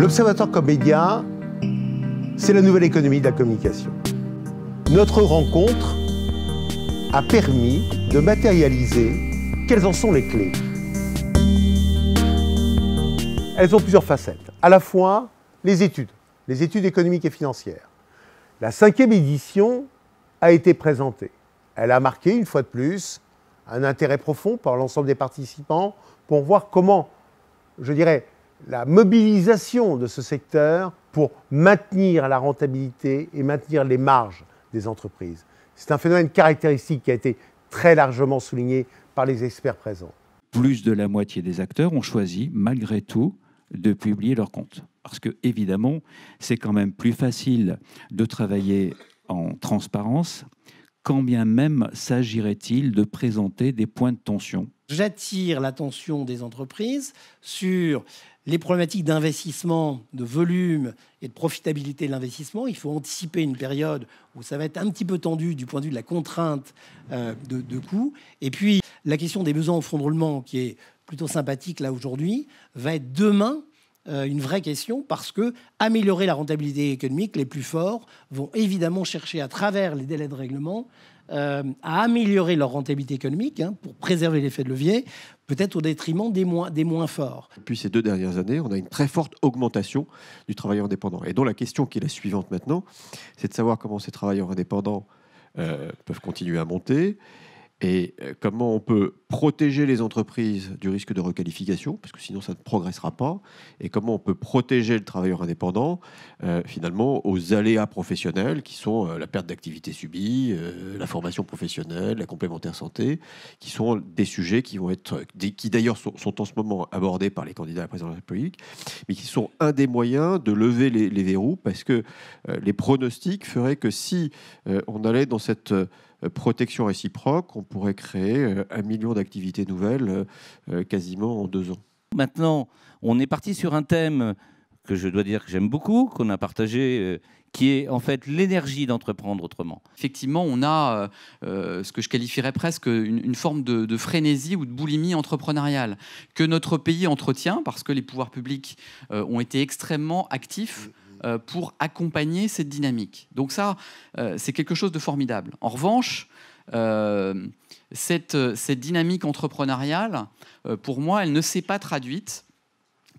L'Observatoire comme média, c'est la nouvelle économie de la communication. Notre rencontre a permis de matérialiser quelles en sont les clés. Elles ont plusieurs facettes. À la fois les études économiques et financières. La 5e édition a été présentée. Elle a marqué, une fois de plus, un intérêt profond par l'ensemble des participants pour voir comment, je dirais, la mobilisation de ce secteur pour maintenir la rentabilité et maintenir les marges des entreprises. C'est un phénomène caractéristique qui a été très largement souligné par les experts présents. Plus de la moitié des acteurs ont choisi, malgré tout, de publier leurs comptes. Parce que, évidemment, c'est quand même plus facile de travailler en transparence, quand bien même s'agirait-il de présenter des points de tension. J'attire l'attention des entreprises sur les problématiques d'investissement, de volume et de profitabilité de l'investissement. Il faut anticiper une période où ça va être un petit peu tendu du point de vue de la contrainte de coûts. Et puis, la question des besoins au fonds de roulement, qui est plutôt sympathique là aujourd'hui, va être demain une vraie question, parce que améliorer la rentabilité économique, les plus forts vont évidemment chercher à travers les délais de règlement à améliorer leur rentabilité économique pour préserver l'effet de levier, peut-être au détriment des moins forts. Depuis ces 2 dernières années, on a une très forte augmentation du travailleur indépendant. Et donc la question qui est la suivante maintenant, c'est de savoir comment ces travailleurs indépendants peuvent continuer à monter, et comment on peut protéger les entreprises du risque de requalification, parce que sinon ça ne progressera pas, et comment on peut protéger le travailleur indépendant finalement aux aléas professionnels qui sont la perte d'activité subie, la formation professionnelle, la complémentaire santé, qui sont des sujets qui vont être, qui d'ailleurs sont en ce moment abordés par les candidats à la présidence de la République, mais qui sont un des moyens de lever les verrous, parce que les pronostics feraient que si on allait dans cette protection réciproque, on pourrait créer 1 million d'activités nouvelles quasiment en 2 ans. Maintenant, on est parti sur un thème que je dois dire que j'aime beaucoup, qu'on a partagé, qui est en fait l'énergie d'entreprendre autrement. Effectivement, on a ce que je qualifierais presque une forme de frénésie ou de boulimie entrepreneuriale que notre pays entretient, parce que les pouvoirs publics ont été extrêmement actifs pour accompagner cette dynamique. Donc ça, c'est quelque chose de formidable. En revanche, cette dynamique entrepreneuriale, pour moi, elle ne s'est pas traduite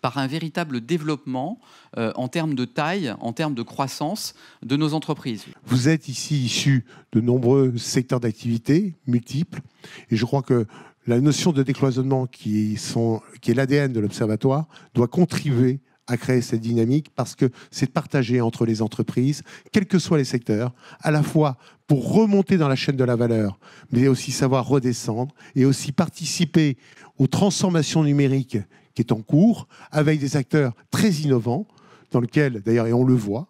par un véritable développement en termes de taille, en termes de croissance de nos entreprises. Vous êtes ici issus de nombreux secteurs d'activité multiples, et je crois que la notion de décloisonnement qui est l'ADN de l'Observatoire doit contribuer à créer cette dynamique, parce que c'est partagé entre les entreprises, quels que soient les secteurs, à la fois pour remonter dans la chaîne de la valeur, mais aussi savoir redescendre et aussi participer aux transformations numériques qui est en cours, avec des acteurs très innovants, dans lesquels, d'ailleurs, et on le voit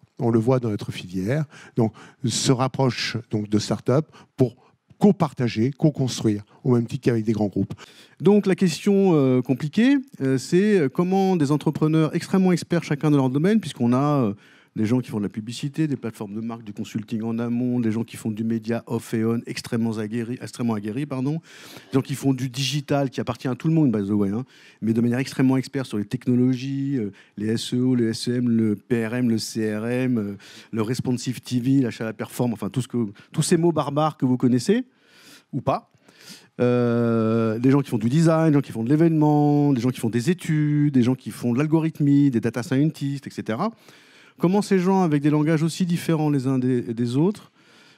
dans notre filière, donc se rapproche donc de start-up pour co-partager, co-construire, au même titre qu'avec des grands groupes. Donc la question compliquée, c'est comment des entrepreneurs extrêmement experts chacun de leur domaine, puisqu'on a des gens qui font de la publicité, des plateformes de marque, du consulting en amont, des gens qui font du média off et on extrêmement aguerris, des gens qui font du digital qui appartient à tout le monde, by the way, mais de manière extrêmement experte sur les technologies, les SEO, le SEM, le PRM, le CRM, le responsive TV, l'achat à la performance, enfin tous ces mots barbares que vous connaissez, ou pas. Des gens qui font du design, des gens qui font de l'événement, des gens qui font des études, des gens qui font de l'algorithmie, des data scientists, etc. Comment ces gens, avec des langages aussi différents les uns des autres,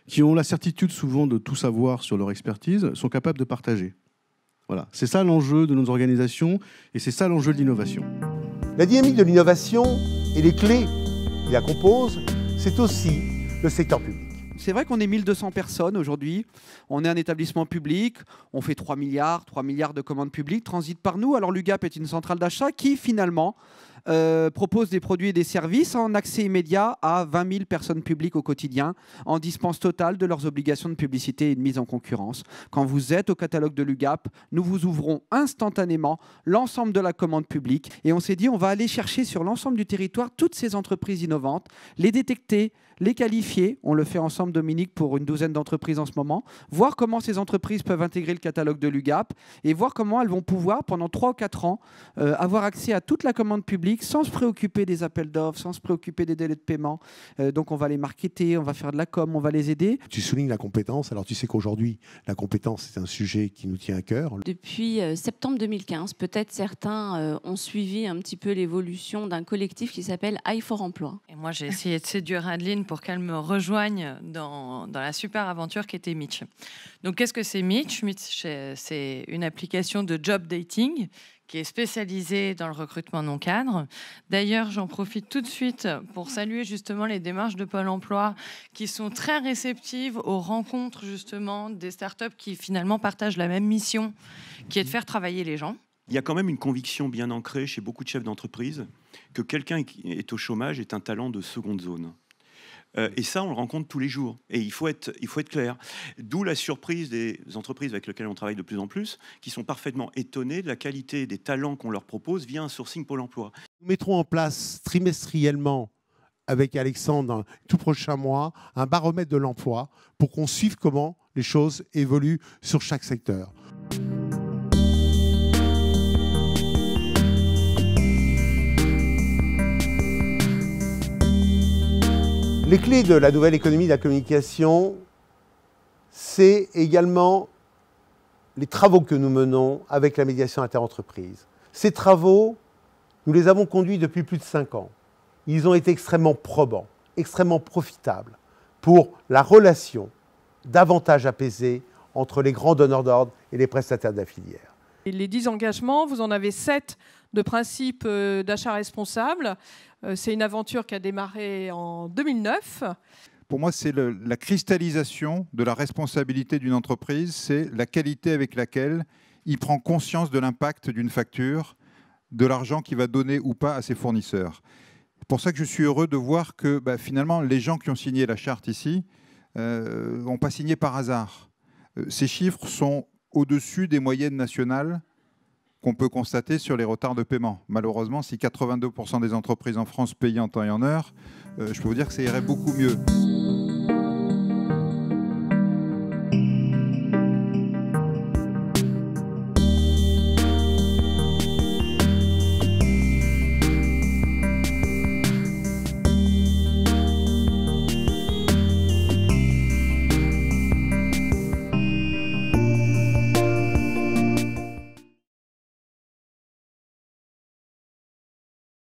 qui ont la certitude souvent de tout savoir sur leur expertise, sont capables de partager. Voilà. C'est ça l'enjeu de nos organisations, et c'est ça l'enjeu de l'innovation. La dynamique de l'innovation et les clés qui la composent, c'est aussi le secteur public. C'est vrai qu'on est 1200 personnes aujourd'hui, on est un établissement public, on fait 3 milliards de commandes publiques, transitent par nous. Alors l'UGAP est une centrale d'achat qui finalement propose des produits et des services en accès immédiat à 20 000 personnes publiques au quotidien, en dispense totale de leurs obligations de publicité et de mise en concurrence. Quand vous êtes au catalogue de l'UGAP, nous vous ouvrons instantanément l'ensemble de la commande publique, et on s'est dit on va aller chercher sur l'ensemble du territoire toutes ces entreprises innovantes, les détecter, les qualifier, on le fait ensemble Dominique pour une 12aine d'entreprises en ce moment, voir comment ces entreprises peuvent intégrer le catalogue de l'UGAP et voir comment elles vont pouvoir pendant 3 ou 4 ans avoir accès à toute la commande publique public sans se préoccuper des appels d'offres, sans se préoccuper des délais de paiement. Donc on va les marketer, on va faire de la com, on va les aider. Tu soulignes la compétence. Alors tu sais qu'aujourd'hui, la compétence, c'est un sujet qui nous tient à cœur. Depuis septembre 2015, peut-être certains ont suivi un petit peu l'évolution d'un collectif qui s'appelle i4Emploi. Et moi, j'ai essayé de séduire Adeline pour qu'elle me rejoigne dans la super aventure qui était Mitch. Donc, qu'est-ce que c'est Mitch ? Mitch, c'est une application de job dating qui est spécialisée dans le recrutement non cadre. D'ailleurs, j'en profite tout de suite pour saluer justement les démarches de Pôle emploi qui sont très réceptives aux rencontres justement des startups qui finalement partagent la même mission, qui est de faire travailler les gens. Il y a quand même une conviction bien ancrée chez beaucoup de chefs d'entreprise que quelqu'un qui est au chômage est un talent de seconde zone. Et ça, on le rencontre tous les jours. Et il faut être clair. D'où la surprise des entreprises avec lesquelles on travaille de plus en plus, qui sont parfaitement étonnées de la qualité des talents qu'on leur propose via un sourcing Pôle emploi. Nous mettrons en place trimestriellement, avec Alexandre, dans les tout prochains mois, un baromètre de l'emploi pour qu'on suive comment les choses évoluent sur chaque secteur. Les clés de la nouvelle économie de la communication, c'est également les travaux que nous menons avec la médiation interentreprise. Ces travaux, nous les avons conduits depuis plus de 5 ans. Ils ont été extrêmement probants, extrêmement profitables pour la relation davantage apaisée entre les grands donneurs d'ordre et les prestataires de la filière. Et les 10 engagements, vous en avez 7 de principe d'achat responsable. C'est une aventure qui a démarré en 2009. Pour moi, c'est la cristallisation de la responsabilité d'une entreprise, c'est la qualité avec laquelle il prend conscience de l'impact d'une facture, de l'argent qu'il va donner ou pas à ses fournisseurs. C'est pour ça que je suis heureux de voir que finalement, les gens qui ont signé la charte ici n'ont pas signé par hasard. Ces chiffres sont au-dessus des moyennes nationales qu'on peut constater sur les retards de paiement. Malheureusement, si 82% des entreprises en France payaient en temps et en heure, je peux vous dire que ça irait beaucoup mieux.